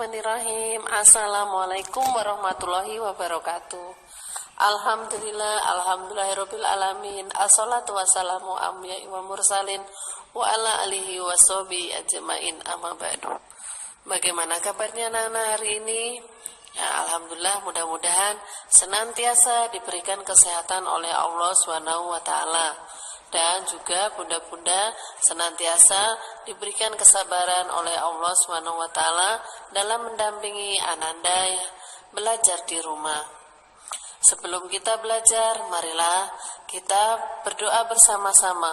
Bismillahirrahmanirrahim. Assalamualaikum warahmatullahi wabarakatuh. Alhamdulillahirabbil alamin. Assalatu wassalamu amya wa mursalin wa ala alihi washabi ajmain, amma ba'du. Bagaimana kabarnya anak-anak hari ini? Ya, alhamdulillah, mudah-mudahan senantiasa diberikan kesehatan oleh Allah Subhanahu wa taala. Dan juga bunda-bunda senantiasa diberikan kesabaran oleh Allah Subhanahu wa taala dalam mendampingi ananda belajar di rumah. Sebelum kita belajar, marilah kita berdoa bersama-sama.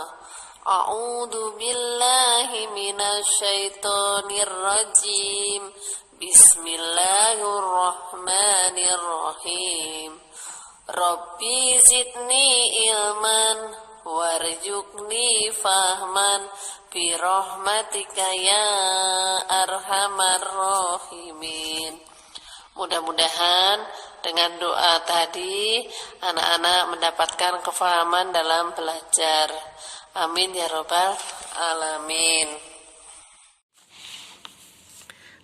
A'udzu billahi minasyaitonir rajim. Bismillahirrahmanirrahim. Rabbi zidni ilman warjukni fahman birahmatika ya arhamar rahimin. Mudah-mudahan dengan doa tadi anak-anak mendapatkan kefahaman dalam belajar. Amin ya robbal alamin.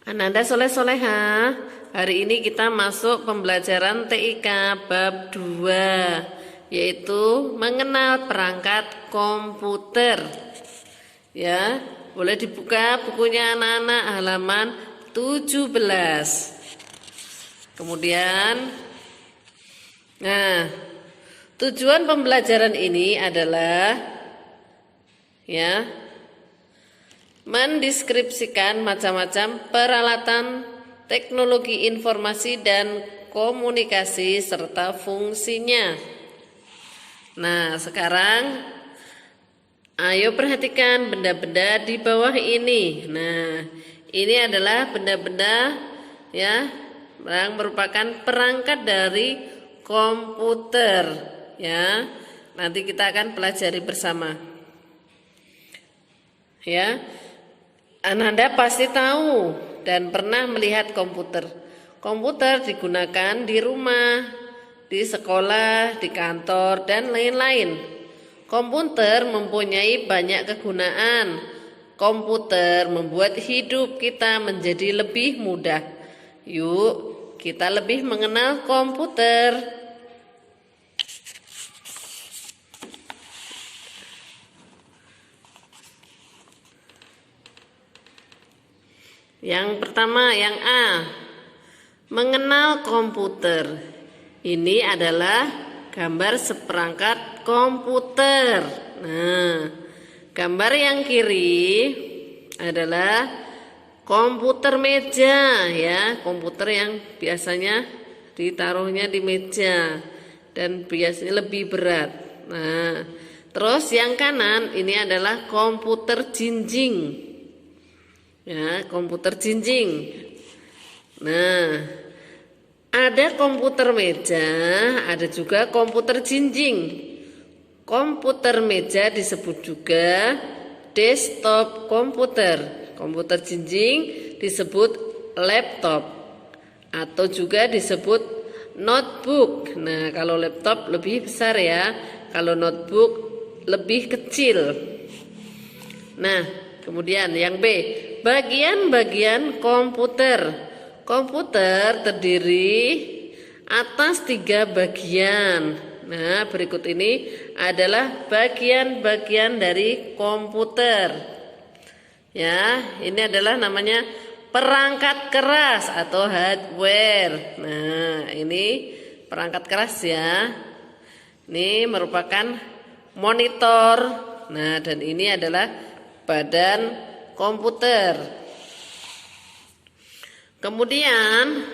Ananda soleh-soleha, hari ini kita masuk pembelajaran TIK bab 2, yaitu mengenal perangkat komputer. Ya, boleh dibuka bukunya anak-anak halaman 17. Kemudian, tujuan pembelajaran ini adalah mendeskripsikan macam-macam peralatan teknologi informasi dan komunikasi serta fungsinya. Nah, sekarang ayo perhatikan benda-benda di bawah ini. Nah, ini adalah benda-benda yang merupakan perangkat dari komputer. Ya, nanti kita akan pelajari bersama. Ya, Ananda pasti tahu dan pernah melihat komputer. Komputer digunakan di rumah, di sekolah, di kantor, dan lain-lain. Komputer mempunyai banyak kegunaan. Komputer membuat hidup kita menjadi lebih mudah. Yuk, kita lebih mengenal komputer. Yang pertama, yang A, mengenal komputer. Ini adalah gambar seperangkat komputer. Nah, gambar yang kiri adalah komputer meja, ya, komputer yang biasanya ditaruhnya di meja dan biasanya lebih berat. Nah, terus yang kanan ini adalah komputer jinjing. Ya, komputer jinjing. Nah, ada komputer meja, ada juga komputer jinjing. Komputer meja disebut juga desktop komputer. Komputer jinjing disebut laptop atau juga disebut notebook. Nah, kalau laptop lebih besar ya, kalau notebook lebih kecil. Nah, kemudian yang B, bagian-bagian komputer. Komputer terdiri atas 3 bagian. Nah, berikut ini adalah bagian-bagian dari komputer. Ya, ini adalah namanya perangkat keras atau hardware. Nah, ini perangkat keras ya. Ini merupakan monitor. Nah, dan ini adalah badan komputer. Kemudian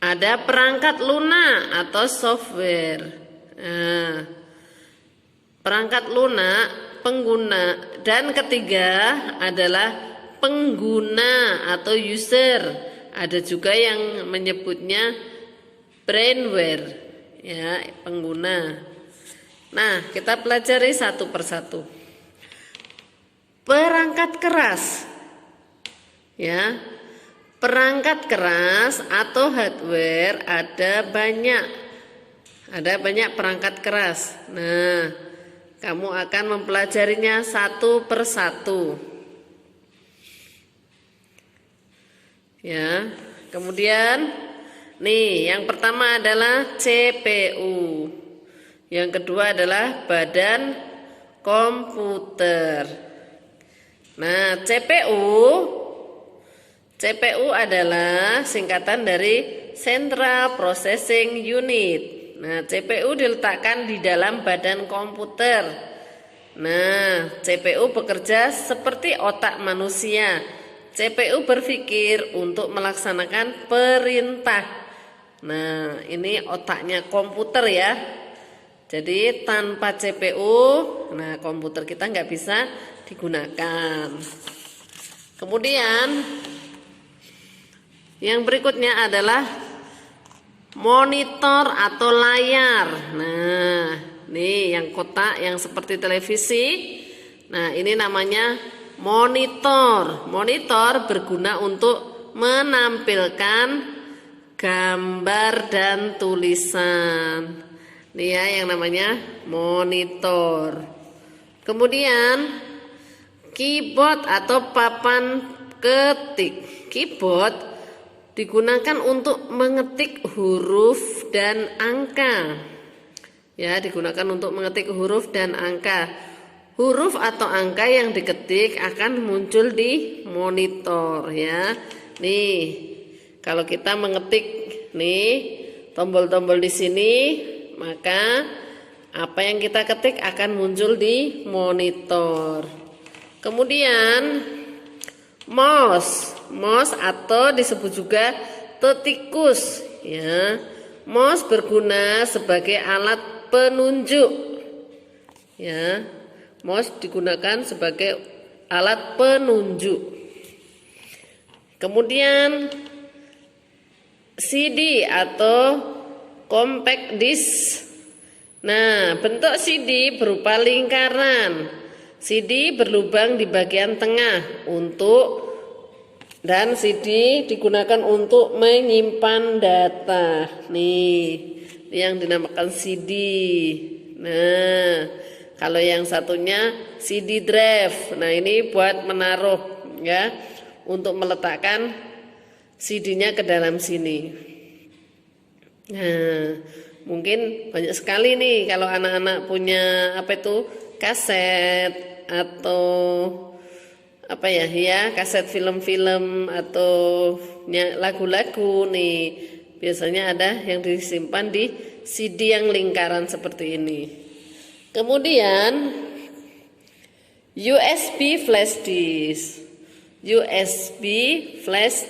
ada perangkat lunak atau software. Nah, perangkat lunak pengguna, dan ketiga adalah pengguna atau user. Ada juga yang menyebutnya brainware, ya, pengguna. Nah, kita pelajari satu persatu. Perangkat keras, ya. Perangkat keras atau hardware ada banyak perangkat keras. Nah, kamu akan mempelajarinya satu persatu. Ya. Kemudian nih, yang pertama adalah CPU. Yang kedua adalah badan komputer. Nah, CPU adalah singkatan dari Central Processing Unit. Nah, CPU diletakkan di dalam badan komputer. Nah, CPU bekerja seperti otak manusia. CPU berpikir untuk melaksanakan perintah. Nah, ini otaknya komputer ya. Jadi tanpa CPU, nah komputer kita nggak bisa digunakan. Kemudian yang berikutnya adalah monitor atau layar. Nah, nih yang kotak yang seperti televisi. Nah, ini namanya monitor. Monitor berguna untuk menampilkan gambar dan tulisan. Nih ya yang namanya monitor. Kemudian keyboard atau papan ketik. Keyboard digunakan untuk mengetik huruf dan angka. Ya, digunakan untuk mengetik huruf dan angka. Huruf atau angka yang diketik akan muncul di monitor ya. Nih, kalau kita mengetik nih tombol-tombol di sini, maka apa yang kita ketik akan muncul di monitor. Kemudian mouse atau disebut juga tetikus ya. Mouse berguna sebagai alat penunjuk. Ya. Mouse digunakan sebagai alat penunjuk. Kemudian CD atau compact disc. Nah, bentuk CD berupa lingkaran. CD berlubang di bagian tengah dan CD digunakan untuk menyimpan data. Nih, yang dinamakan CD. Nah, kalau yang satunya CD drive. Nah, ini buat menaruh ya, untuk meletakkan CD-nya ke dalam sini. Nah, mungkin banyak sekali nih kalau anak-anak punya kaset atau kaset film-film atau lagu-lagu nih. Biasanya ada yang disimpan di CD yang lingkaran seperti ini. Kemudian USB flash disk, USB flash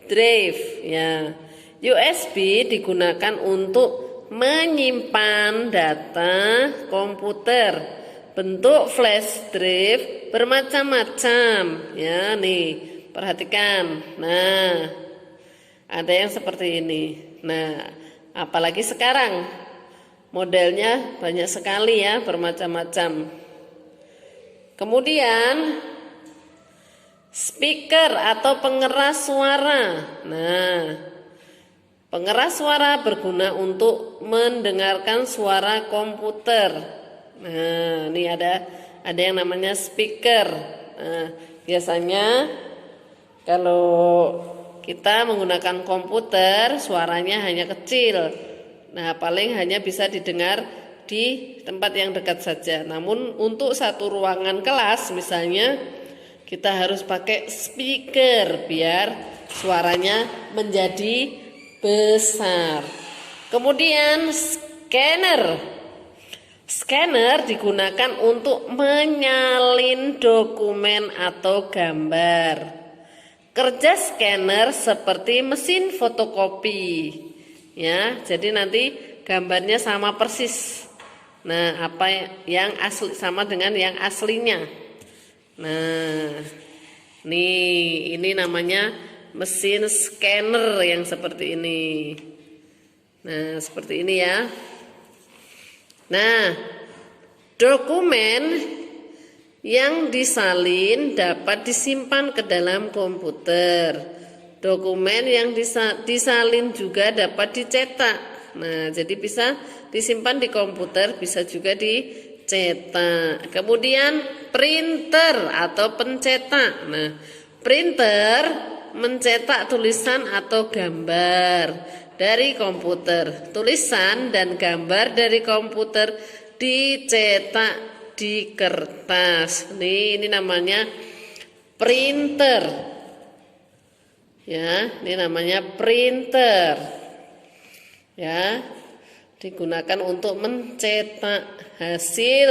drive ya. USB digunakan untuk menyimpan data komputer. Bentuk flash drive bermacam-macam ya nih. Perhatikan. Nah, ada yang seperti ini. Nah, apalagi sekarang modelnya banyak sekali ya, bermacam-macam. Kemudian speaker atau pengeras suara. Nah, pengeras suara berguna untuk mendengarkan suara komputer. Nah, ini ada yang namanya speaker. Nah, biasanya kalau kita menggunakan komputer, suaranya hanya kecil. Nah, paling hanya bisa didengar di tempat yang dekat saja. Namun untuk satu ruangan kelas misalnya, kita harus pakai speaker biar suaranya menjadi besar. Kemudian Scanner digunakan untuk menyalin dokumen atau gambar. Kerja scanner seperti mesin fotokopi. Ya, jadi nanti gambarnya sama persis. Nah, apa yang asli sama dengan yang aslinya. Nah, ini namanya mesin scanner yang seperti ini. Nah, seperti ini ya. Nah, dokumen yang disalin dapat disimpan ke dalam komputer. Dokumen yang disalin juga dapat dicetak. Nah, jadi bisa disimpan di komputer, bisa juga dicetak. Kemudian printer atau pencetak. Nah, printer mencetak tulisan atau gambar dari komputer. Tulisan dan gambar dari komputer dicetak di kertas. Ini namanya printer. Ya, ini namanya printer. Ya, digunakan untuk mencetak hasil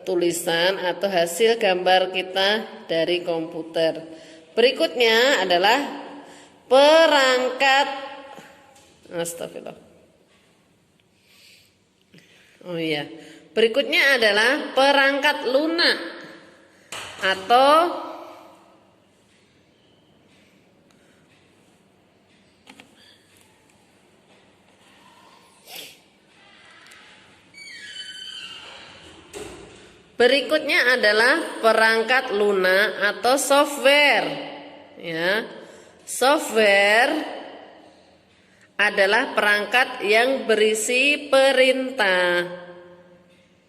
tulisan atau hasil gambar kita dari komputer. Berikutnya adalah perangkat astagfirullah. Oh iya. Berikutnya adalah perangkat lunak atau berikutnya adalah perangkat lunak atau software. Ya. Software adalah perangkat yang berisi perintah.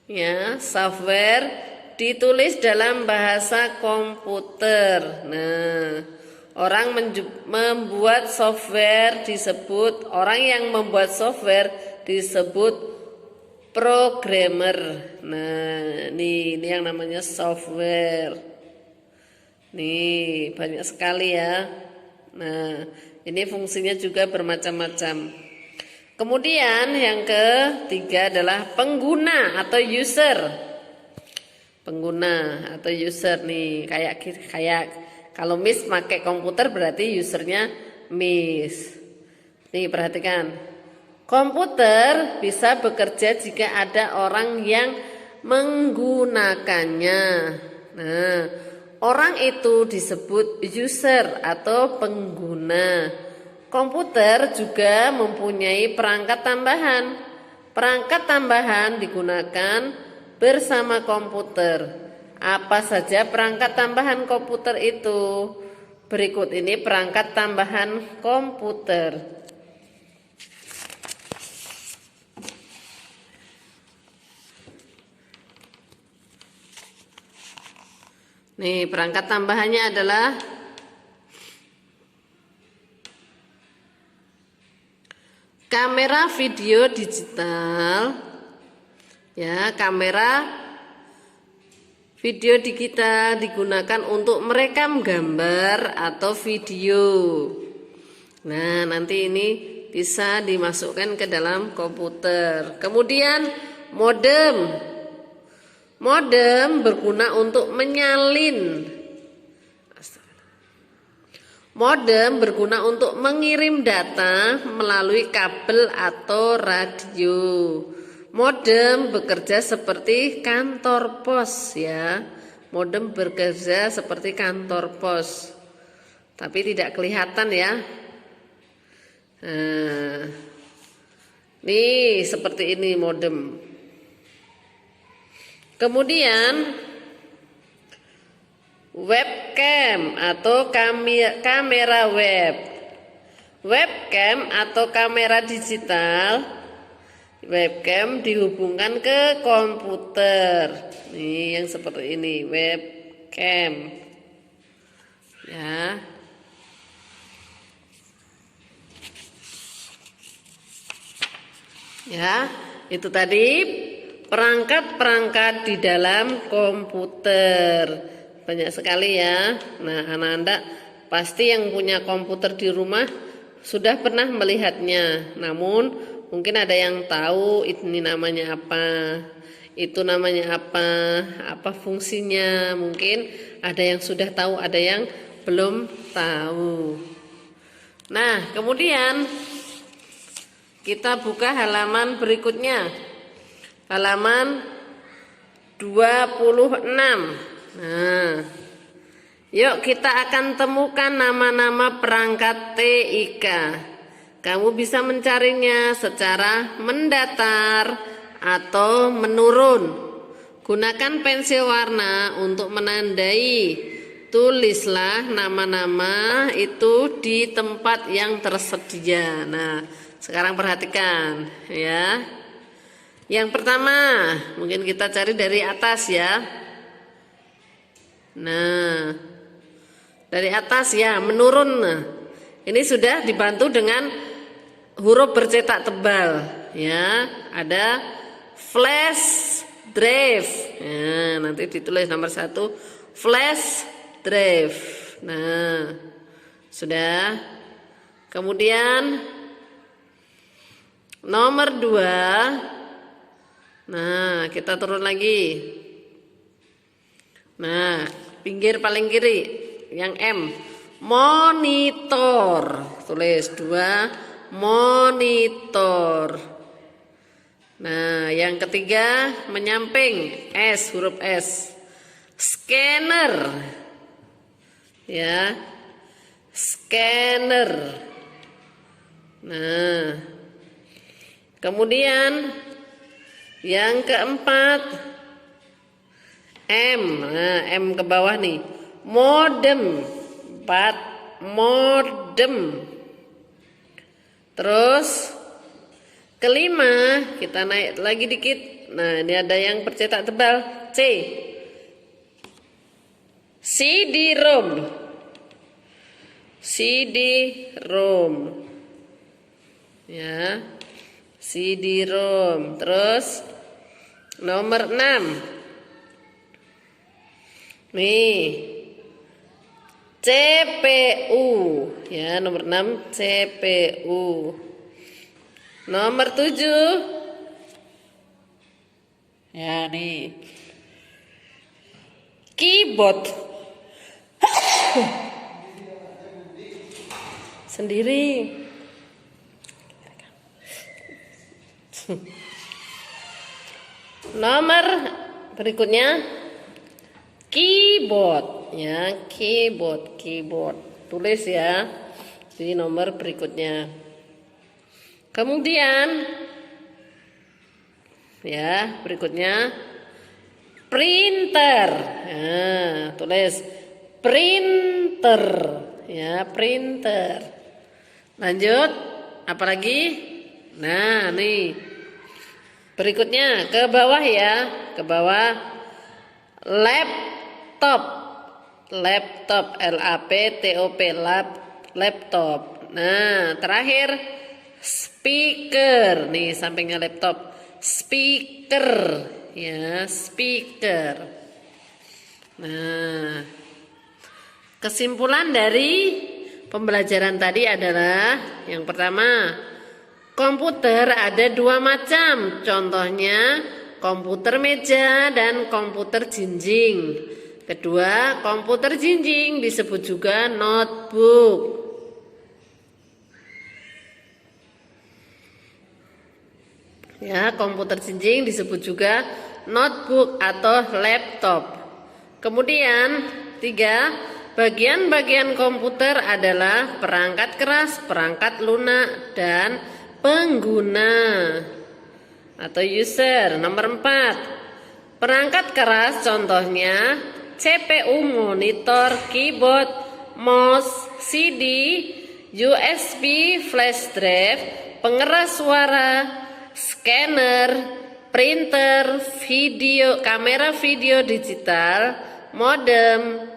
Ya, software ditulis dalam bahasa komputer. Nah, orang membuat software disebut programmer. Nah, ini yang namanya software. Nih, banyak sekali ya. Nah, ini fungsinya juga bermacam-macam. Kemudian yang ketiga adalah pengguna atau user. Pengguna atau user nih, kayak kalau Miss pakai komputer berarti usernya Miss. Nih, perhatikan. Komputer bisa bekerja jika ada orang yang menggunakannya. Nah, orang itu disebut user atau pengguna. Komputer juga mempunyai perangkat tambahan. Perangkat tambahan digunakan bersama komputer. Apa saja perangkat tambahan komputer itu? Berikut ini perangkat tambahan komputer. Nih, perangkat tambahannya adalah kamera video digital. Ya, kamera video digital digunakan untuk merekam gambar atau video. Nah, nanti ini bisa dimasukkan ke dalam komputer. Kemudian modem. Modem berguna untuk menyalin. Modem berguna untuk mengirim data melalui kabel atau radio. Modem bekerja seperti kantor pos ya. Modem bekerja seperti kantor pos. Tapi tidak kelihatan ya. Nah, nih seperti ini modem. Kemudian webcam atau kamera web. Webcam atau kamera digital. Webcam dihubungkan ke komputer. Nih yang seperti ini, webcam. Ya. Ya, itu tadi perangkat-perangkat di dalam komputer. Banyak sekali ya. Nah, anak-anak pasti yang punya komputer di rumah sudah pernah melihatnya. Namun mungkin ada yang tahu ini namanya apa, itu namanya apa fungsinya. Mungkin ada yang sudah tahu, ada yang belum tahu. Nah, kemudian kita buka halaman berikutnya. Halaman 26. Nah, yuk kita akan temukan nama-nama perangkat TIK. Kamu bisa mencarinya secara mendatar atau menurun. Gunakan pensil warna untuk menandai. Tulislah nama-nama itu di tempat yang tersedia. Nah, sekarang perhatikan ya. Yang pertama, mungkin kita cari dari atas ya. Nah, dari atas ya, menurun. Nah, ini sudah dibantu dengan huruf bercetak tebal ya. Ada flash drive. Nah, nanti ditulis nomor 1 flash drive. Nah, sudah. Kemudian nomor 2. Nah, kita turun lagi. Nah, pinggir paling kiri yang M, monitor. Tulis 2 monitor. Nah, yang ketiga menyamping S, huruf S, scanner. Ya. Scanner. Nah, kemudian yang keempat M. Nah, M ke bawah nih. Modem. 4 modem. Terus kelima kita naik lagi dikit. Nah, ini ada yang bercetak tebal C. CD-ROM. CD-ROM. Ya. CD-ROM. Terus nomor 6. Nih. CPU. Ya, nomor 6 CPU. Nomor 7. Ya, nih. Keyboard. Sendiri. Nomor berikutnya keyboard ya, keyboard. Tulis ya di nomor berikutnya. Kemudian ya, berikutnya printer. Nah, tulis printer ya, printer. Lanjut, apalagi? Nah, nih. Berikutnya ke bawah ya, ke bawah laptop. Laptop, LAPTOP, laptop. Nah, terakhir speaker. Nih, sampingnya laptop. Speaker ya, speaker. Nah, kesimpulan dari pembelajaran tadi adalah yang pertama, komputer ada 2 macam. Contohnya komputer meja dan komputer jinjing. Kedua, komputer jinjing disebut juga notebook. Ya, komputer jinjing disebut juga notebook atau laptop. Kemudian 3, bagian-bagian komputer adalah perangkat keras, perangkat lunak, dan pengguna atau user. Nomor 4, perangkat keras contohnya CPU, monitor, keyboard, mouse, CD, USB, flash drive, pengeras suara, scanner, printer, video, kamera video digital, modem,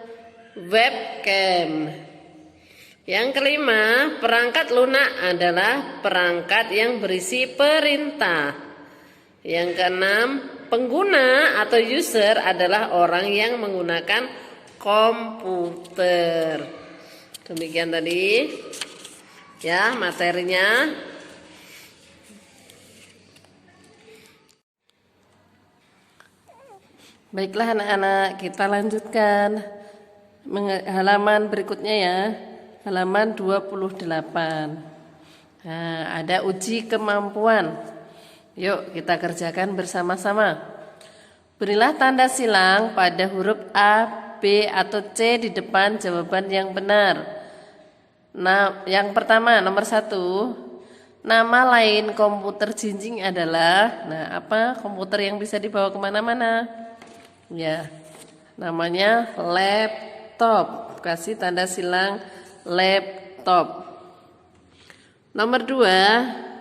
webcam. Yang kelima, perangkat lunak adalah perangkat yang berisi perintah. Yang keenam, pengguna atau user adalah orang yang menggunakan komputer. Demikian tadi ya materinya. Baiklah anak-anak, kita lanjutkan halaman berikutnya ya. Halaman 28. Nah, ada uji kemampuan. Yuk kita kerjakan bersama-sama. Berilah tanda silang pada huruf A, B, atau C di depan jawaban yang benar. Nah, yang pertama nomor 1. Nama lain komputer jinjing adalah, nah apa komputer yang bisa dibawa kemana-mana? Ya, namanya laptop. Kasih tanda silang laptop. Nomor 2.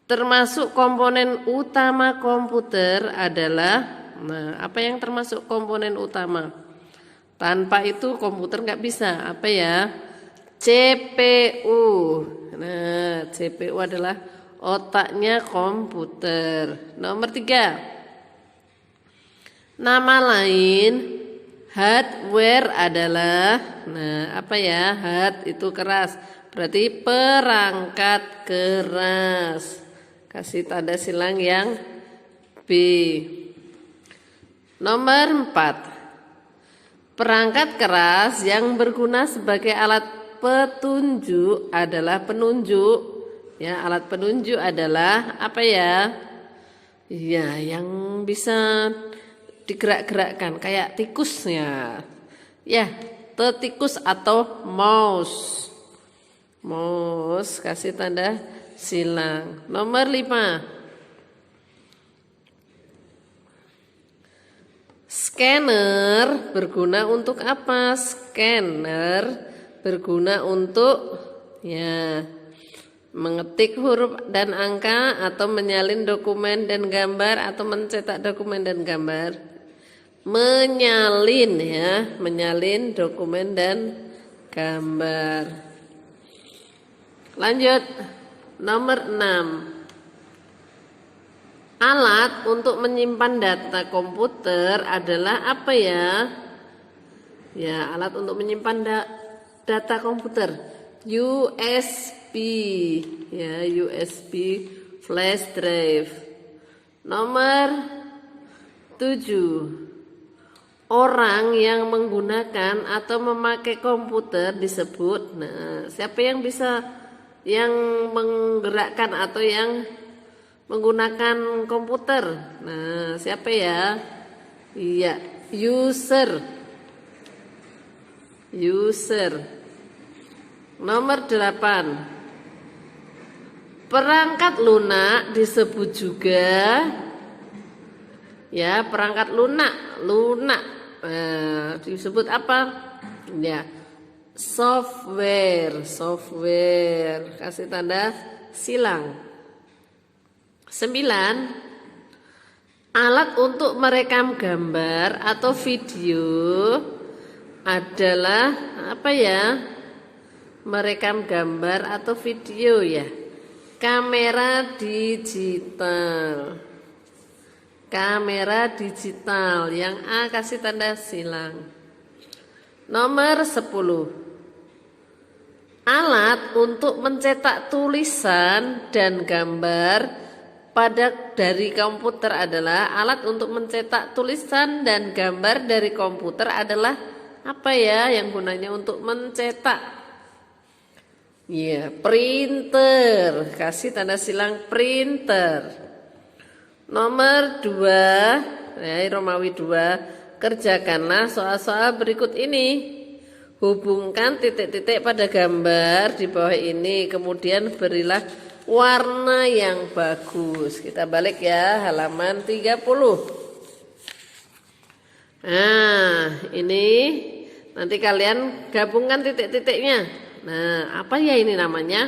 Termasuk komponen utama komputer adalah, nah apa yang termasuk komponen utama? Tanpa itu komputer nggak bisa. Apa ya? CPU. Nah, CPU adalah otaknya komputer. Nomor 3. Nama lain hardware adalah, nah apa ya? Hard itu keras, berarti perangkat keras. Kasih tanda silang yang B. Nomor 4. Perangkat keras yang berguna sebagai alat petunjuk adalah penunjuk. Ya, alat penunjuk adalah apa ya? Ya, yang bisa digerak-gerakkan kayak tikusnya. Ya, tikus atau mouse. Mouse, kasih tanda silang. Nomor 5. Scanner berguna untuk apa? Scanner berguna untuk ya mengetik huruf dan angka atau menyalin dokumen dan gambar atau mencetak dokumen dan gambar. Menyalin ya, menyalin dokumen dan gambar. Lanjut. Nomor 6. Alat untuk menyimpan data komputer adalah apa ya? Ya, alat untuk menyimpan data komputer. USB. Ya, USB flash drive. Nomor 7. Orang yang menggunakan atau memakai komputer disebut, nah siapa yang bisa yang menggerakkan atau yang menggunakan komputer? Nah siapa ya? Iya, user. User. Nomor 8. Perangkat lunak disebut juga ya, perangkat lunak. Disebut apa? Ya, software. Kasih tanda silang. 9. Alat untuk merekam gambar atau video adalah apa ya? Merekam gambar atau video ya. Kamera digital. Kamera digital. Yang A kasih tanda silang. Nomor 10. Alat untuk mencetak tulisan dan gambar dari komputer adalah alat untuk mencetak tulisan dan gambar dari komputer adalah apa ya yang gunanya untuk mencetak? Ya, printer. Kasih tanda silang printer. Nomor 2, ya, Romawi 2, kerjakanlah soal-soal berikut ini. Hubungkan titik-titik pada gambar di bawah ini, kemudian berilah warna yang bagus. Kita balik ya, halaman 30. Nah, ini nanti kalian gabungkan titik-titiknya. Nah, apa ya ini namanya?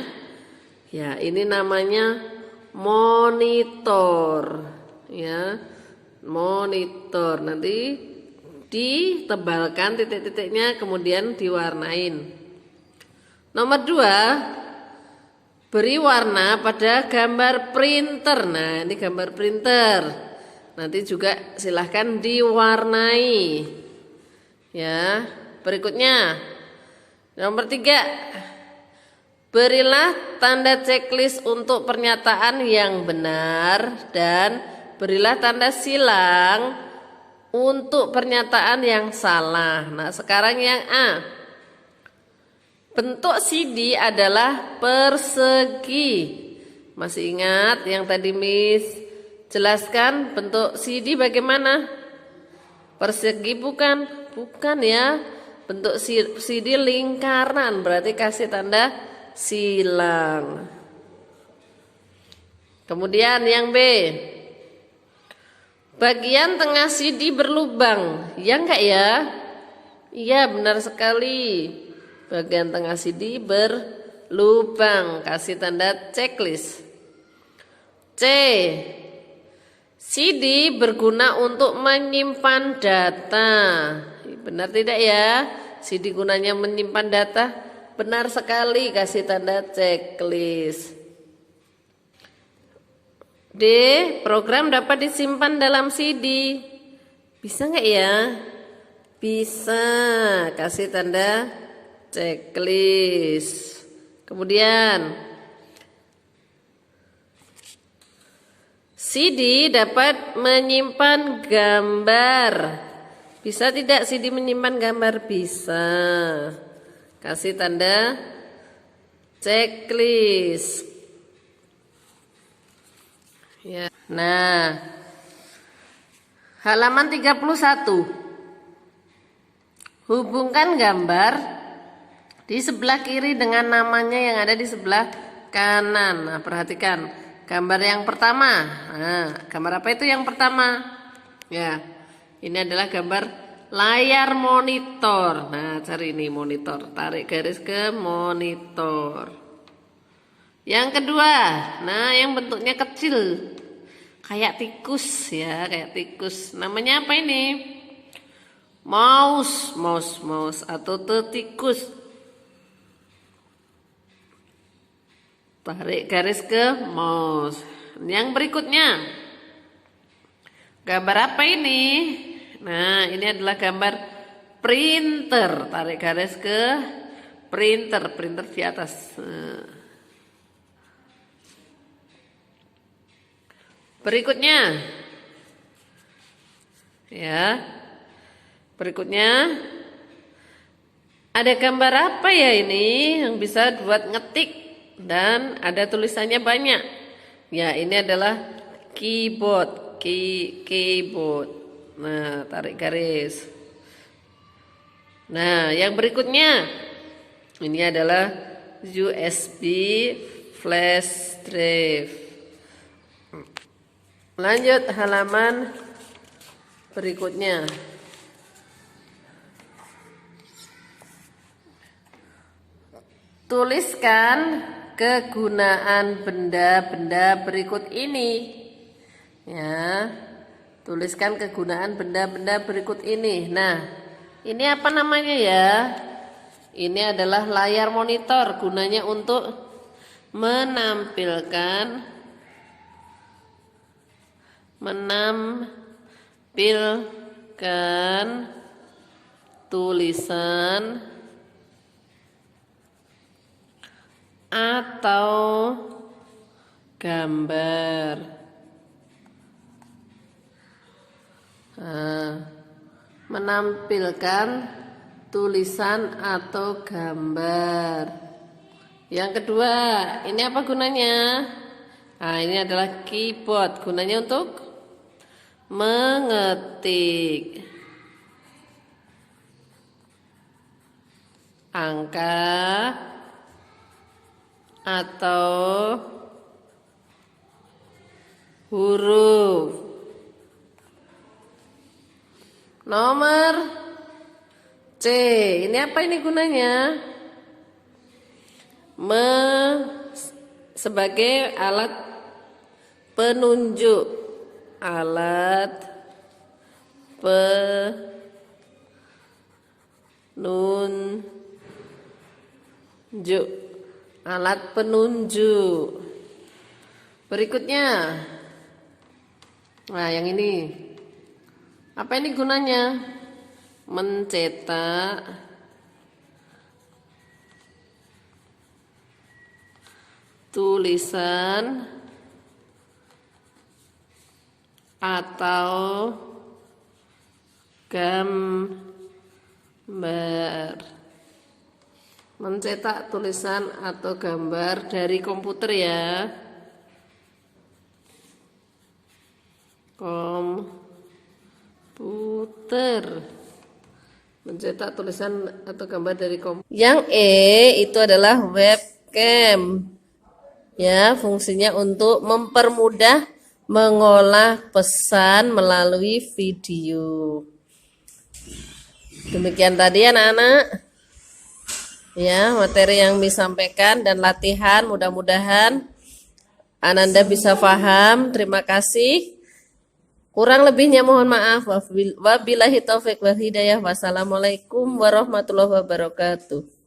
Ya, ini namanya monitor. Ya, monitor. Nanti ditebalkan titik-titiknya kemudian diwarnain. Nomor 2, beri warna pada gambar printer. Nah, ini gambar printer. Nanti juga silahkan diwarnai. Ya, berikutnya. Nomor 3, berilah tanda checklist untuk pernyataan yang benar dan berilah tanda silang untuk pernyataan yang salah. Nah, sekarang yang A. Bentuk CD adalah persegi. Masih ingat yang tadi Miss jelaskan bentuk CD bagaimana? Persegi bukan? Bukan ya. Bentuk CD lingkaran, berarti kasih tanda silang. Kemudian yang B. Bagian tengah CD berlubang, ya enggak ya? Iya, benar sekali. Bagian tengah CD berlubang, kasih tanda checklist. C. CD berguna untuk menyimpan data. benar tidak ya? CD gunanya menyimpan data. Benar sekali, kasih tanda checklist. D. Program dapat disimpan dalam CD. Bisa nggak ya? Bisa, kasih tanda checklist. Kemudian CD dapat menyimpan gambar. Bisa tidak CD menyimpan gambar? Bisa. Kasih tanda checklist. Ya. Nah, halaman 31. Hubungkan gambar di sebelah kiri dengan namanya yang ada di sebelah kanan. Nah, perhatikan gambar yang pertama. Nah, gambar apa itu yang pertama? Ya, ini adalah gambar layar monitor. Nah, cari ini monitor. Tarik garis ke monitor. Yang kedua, nah yang bentuknya kecil, kayak tikus ya, kayak tikus. Namanya apa ini? Mouse atau tikus. Tarik garis ke mouse. Yang berikutnya, gambar apa ini? Nah, ini adalah gambar printer. Tarik garis ke printer di atas. Nah. Berikutnya, ya, berikutnya ada gambar apa ya ini yang bisa buat ngetik dan ada tulisannya banyak. Ya, ini adalah keyboard, keyboard. Nah, tarik garis. Nah, yang berikutnya ini adalah USB flash drive. Lanjut halaman berikutnya. Tuliskan kegunaan benda-benda berikut ini. Ya. Tuliskan kegunaan benda-benda berikut ini. Nah, ini apa namanya ya? Ini adalah layar monitor, gunanya untuk menampilkan tulisan atau gambar. Nah, menampilkan tulisan atau gambar. Yang kedua, ini apa gunanya? Nah, ini adalah keyboard, gunanya untuk mengetik angka atau huruf. Nomor C, ini apa ini gunanya? Sebagai alat penunjuk. Alat penunjuk. Alat penunjuk. Berikutnya. Nah, yang ini. Apa ini gunanya? Mencetak tulisan atau gambar. Mencetak tulisan atau gambar dari komputer ya. Komputer. Mencetak tulisan atau gambar dari komputer. Yang E itu adalah webcam. Ya, fungsinya untuk mempermudah mengolah pesan melalui video. Demikian tadi anak-anak. Ya, materi yang disampaikan dan latihan, mudah-mudahan Ananda bisa paham. Terima kasih. Kurang lebihnya mohon maaf. Wabillahi taufik wal hidayah. Wassalamualaikum warahmatullahi wabarakatuh.